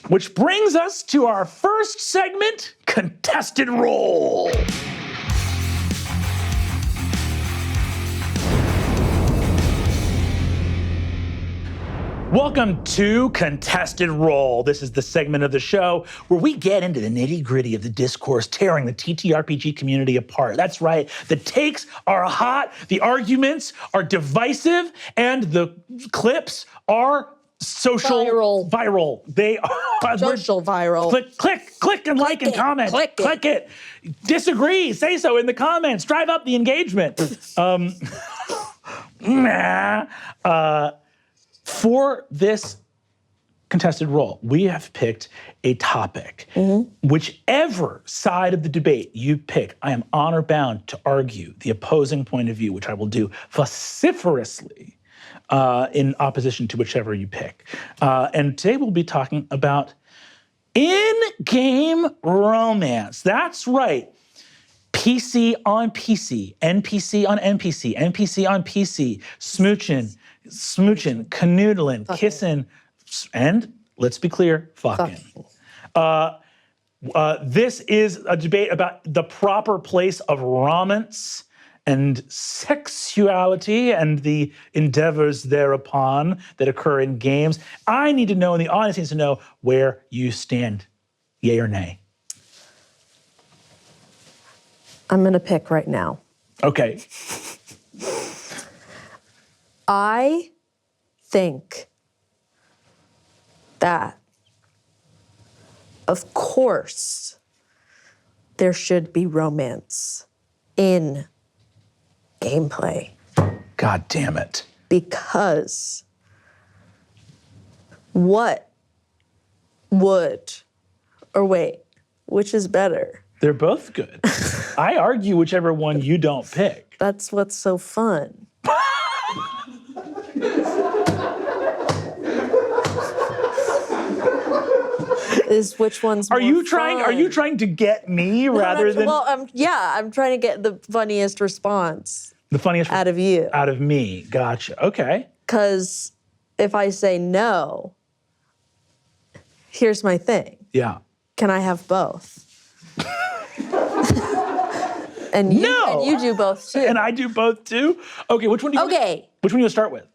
Which brings us to our first segment, Contested Role. Welcome to Contested Role. This is the segment of the show where we get into the nitty-gritty of the discourse, tearing the TTRPG community apart. That's right, the takes are hot, the arguments are divisive, and the clips are viral. They are social viral. Click and like and comment. Click it. Disagree, say so in the comments. Drive up the engagement. For this contested role, we have picked a topic. Whichever side of the debate you pick, I am honor bound to argue the opposing point of view, which I will do vociferously in opposition to whichever you pick. And today we'll be talking about in-game romance. That's right. PC on PC, NPC on NPC, NPC on PC, smooching, canoodling, kissing, and let's be clear, fucking. This is a debate about the proper place of romance and sexuality and the endeavors thereupon that occur in games. I need to know, and the audience needs to know, where you stand. Yay or nay? I'm gonna pick right now. Okay. I think that, of course, there should be romance in gameplay. God damn it. Because what would, or wait, which is better? They're both good. I argue whichever one you don't pick. That's what's so fun. Is which one's more fun? Are you trying to get me rather than? Well, I'm trying to get the funniest response. The funniest out of you. Out of me. Gotcha. Okay. Because if I say no, here's my thing. Yeah. Can I have both? And you do both too. And I do both too. Okay. Which one do you? Okay. Which one do you want to start with?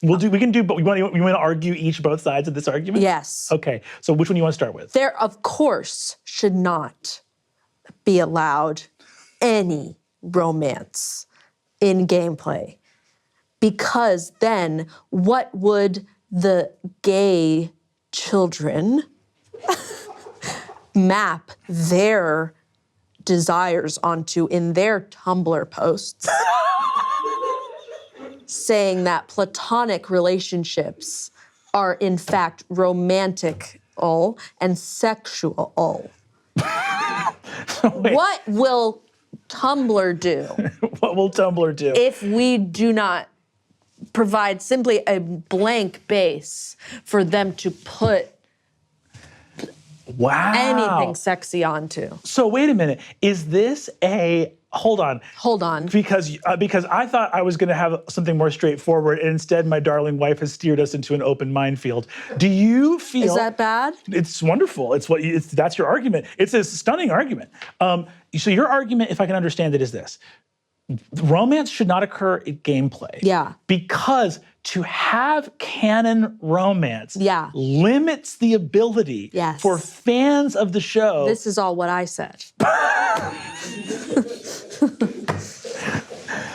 We can do, but we want to argue both sides of this argument? Yes. Okay, so which one do you want to start with? There, of course, should not be allowed any romance in gameplay. Because then, what would the gay children map their desires onto in their Tumblr posts? Saying that platonic relationships are in fact romantic and sexual. What will Tumblr do? What will Tumblr do? If we do not provide simply a blank base for them to put anything sexy onto. So wait a minute, is this a, hold on. Because I thought I was gonna have something more straightforward and instead my darling wife has steered us into an open minefield. Do you feel— Is that bad? It's wonderful, that's your argument. It's a stunning argument. So your argument, if I can understand it, is this. Romance should not occur in gameplay. Yeah. Because to have canon romance limits the ability for fans of the show— This is all what I said.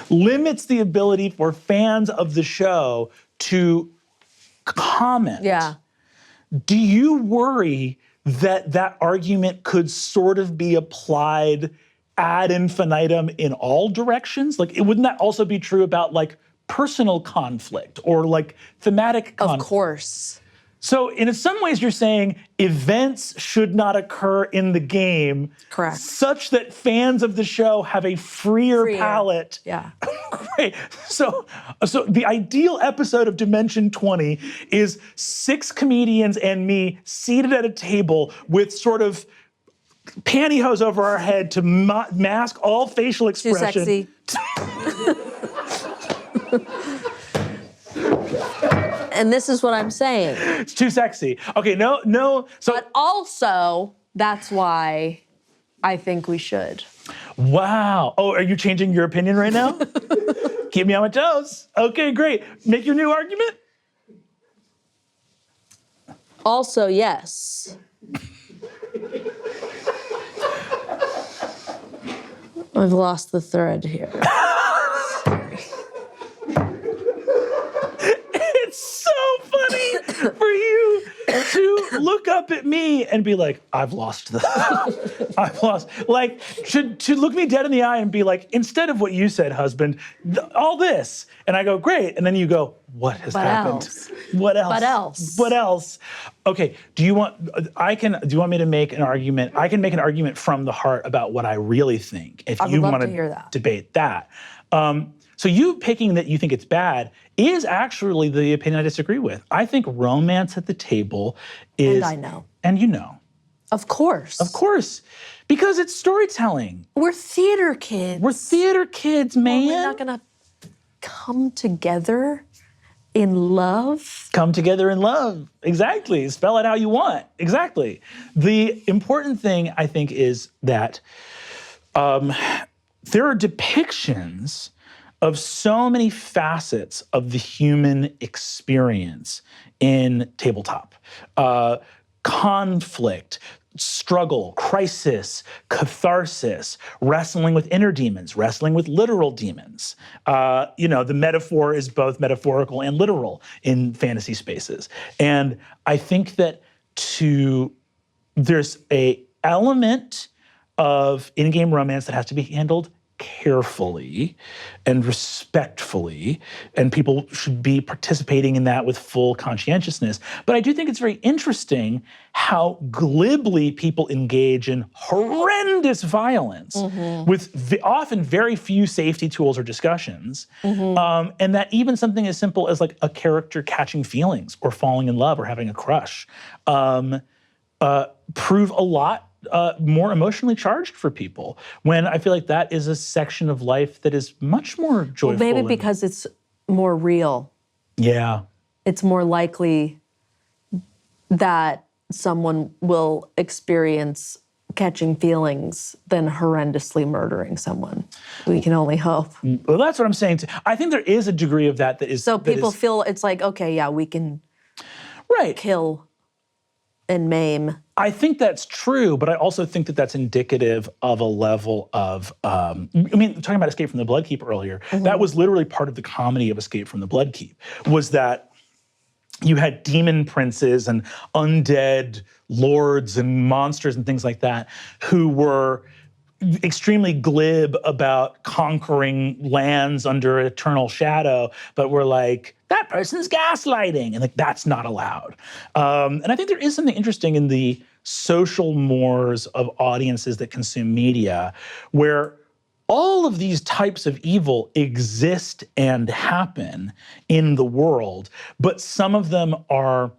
limits the ability for fans of the show to comment. Yeah. Do you worry that that argument could sort of be applied ad infinitum in all directions? Like, wouldn't that also be true about like personal conflict or like thematic conflict? Of course. So in some ways you're saying events should not occur in the game. Correct. Such that fans of the show have a freer palette. Yeah. Great. So the ideal episode of Dimension 20 is 6 comedians and me seated at a table with sort of pantyhose over our head to mask all facial expression. Too sexy. And this is what I'm saying. It's too sexy. Okay, no. So, But also, that's why I think we should. wow. Oh, are you changing your opinion right now? Keep me on my toes. Okay, great. Make your new argument. Also, yes. I've lost the thread here. It's so funny for you to look up at me and be like, I've lost. Like, to look me dead in the eye and be like, instead of what you said, husband, all this. And I go, great. And then you go, what has happened? Else? What else? What else? What else? Okay, do you want me to make an argument? I can make an argument from the heart about what I really think. If I would you love want to hear that. debate that. So you picking that you think it's bad is actually the opinion I disagree with. I think romance at the table is... And I know. And you know. Of course. Of course. Because it's storytelling. We're theater kids. We're theater kids, man. We're not gonna come together in love. Come together in love. Exactly. Spell it how you want. Exactly. The important thing, I think, is that there are depictions of so many facets of the human experience in tabletop. Conflict, struggle, crisis, catharsis, wrestling with inner demons, wrestling with literal demons. The metaphor is both metaphorical and literal in fantasy spaces. And I think that there's a element of in-game romance that has to be handled carefully and respectfully, and people should be participating in that with full conscientiousness. But I do think it's very interesting how glibly people engage in horrendous violence with often very few safety tools or discussions, and that even something as simple as like a character catching feelings or falling in love or having a crush prove a lot more emotionally charged for people, when I feel like that is a section of life that is much more joyful. Well, maybe because it's more real. Yeah. It's more likely that someone will experience catching feelings than horrendously murdering someone. We can only hope. Well, that's what I'm saying too. I think there is a degree of that is... So people feel it's like, okay, yeah, we can kill and maim. I think that's true, but I also think that that's indicative of a level of, talking about Escape from the Bloodkeep earlier, that was literally part of the comedy of Escape from the Bloodkeep, was that you had demon princes and undead lords and monsters and things like that who were extremely glib about conquering lands under eternal shadow, but were like, that person's gaslighting, and like that's not allowed. And I think there is something interesting in the social mores of audiences that consume media, where all of these types of evil exist and happen in the world, but some of them are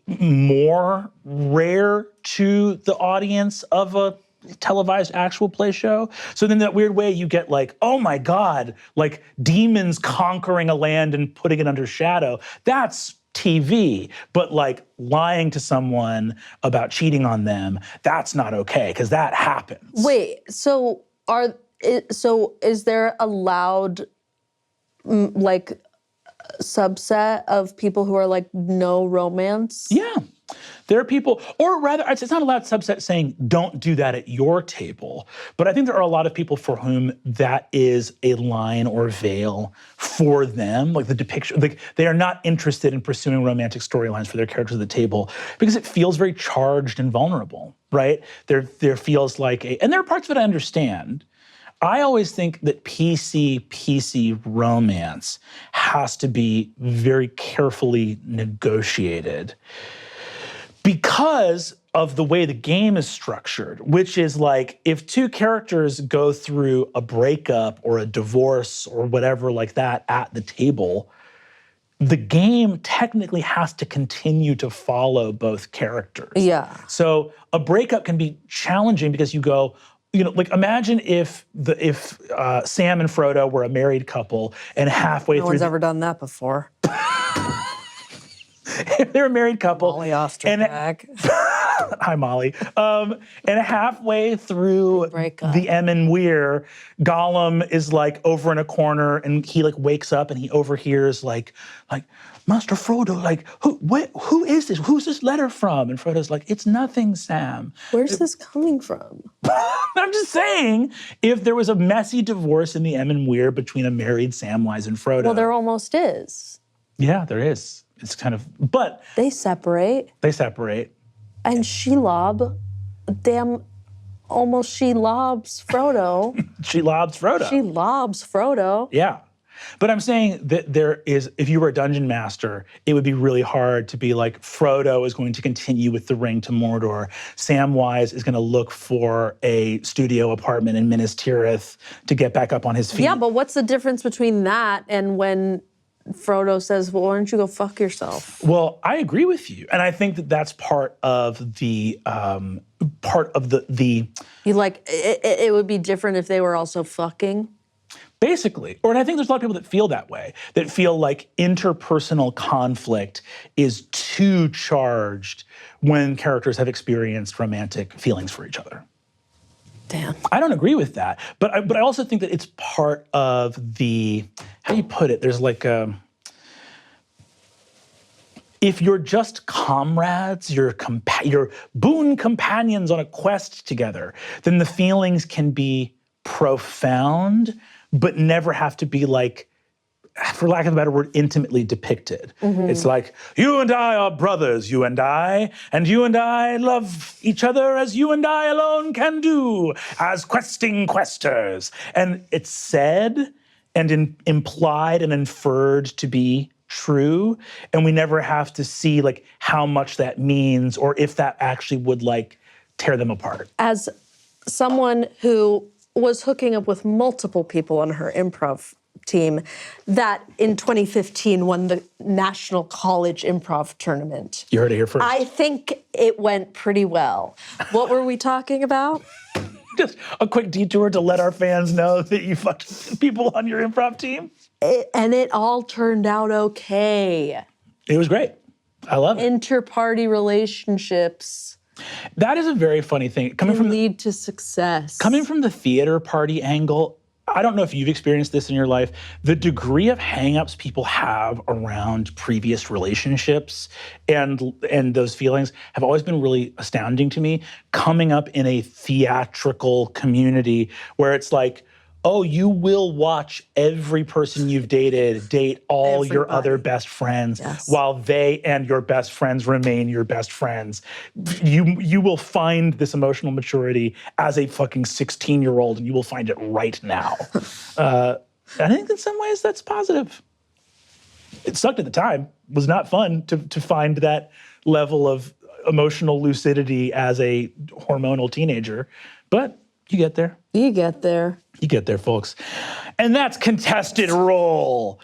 more rare to the audience of a televised actual play show. So then that weird way you get like, oh my God, like demons conquering a land and putting it under shadow. That's TV, but like lying to someone about cheating on them, that's not okay, because that happens. Wait, so is there a loud like subset of people who are like no romance? Yeah. There are people, or rather, it's not a loud subset saying, don't do that at your table. But I think there are a lot of people for whom that is a line or veil for them, like the depiction, like they are not interested in pursuing romantic storylines for their characters at the table because it feels very charged and vulnerable, right? There feels like and there are parts of it I understand. I always think that PC romance has to be very carefully negotiated, because of the way the game is structured, which is like, if two characters go through a breakup or a divorce or whatever like that at the table, the game technically has to continue to follow both characters. Yeah. So a breakup can be challenging because you go, like imagine if Sam and Frodo were a married couple and halfway through... No one's ever done that before. if they're a married couple. Molly Ostertag. Hi, Molly. And halfway through the Emyn Weir, Gollum is like over in a corner, and he like wakes up and he overhears like Master Frodo, like who is this? Who's this letter from? And Frodo's like, it's nothing, Sam. Where's this coming from? I'm just saying, if there was a messy divorce in the Emyn Weir between a married Samwise and Frodo. Well, there almost is. Yeah, there is. It's kind of, but. They separate. And Shelob, almost she lobs Frodo. She lobs Frodo. Yeah. But I'm saying that there is, if you were a dungeon master, it would be really hard to be like, Frodo is going to continue with the ring to Mordor. Samwise is going to look for a studio apartment in Minas Tirith to get back up on his feet. Yeah, but what's the difference between that and when Frodo says, well, why don't you go fuck yourself? Well, I agree with you. And I think that that's part of the, You like, it would be different if they were also fucking? Basically. And I think there's a lot of people that feel that way, that feel like interpersonal conflict is too charged when characters have experienced romantic feelings for each other. Damn. I don't agree with that. But I also think that it's part of the, how do you put it? There's like if you're just comrades, you're boon companions on a quest together, then the feelings can be profound, but never have to be like, for lack of a better word, intimately depicted. Mm-hmm. It's like, you and I are brothers, you and I love each other as you and I alone can do, as questing questers. And it's said and implied and inferred to be true, and we never have to see like how much that means or if that actually would like tear them apart. As someone who was hooking up with multiple people on her improv team that in 2015 won the National College Improv Tournament. You heard it here first. I think it went pretty well. What were we talking about? Just a quick detour to let our fans know that you fucked people on your improv team. And it all turned out okay. It was great. I love it. Inter-party relationships. That is a very funny thing. Lead to success. Coming from the theater party angle, I don't know if you've experienced this in your life, the degree of hangups people have around previous relationships and those feelings have always been really astounding to me. Coming up in a theatrical community where it's like, oh, you will watch every person you've dated date all your other best friends, yes, while they and your best friends remain your best friends. You will find this emotional maturity as a fucking 16-year-old, and you will find it right now. I think in some ways that's positive. It sucked at the time. It was not fun to find that level of emotional lucidity as a hormonal teenager, but you get there. You get there. You get there, folks. And that's Contested Role.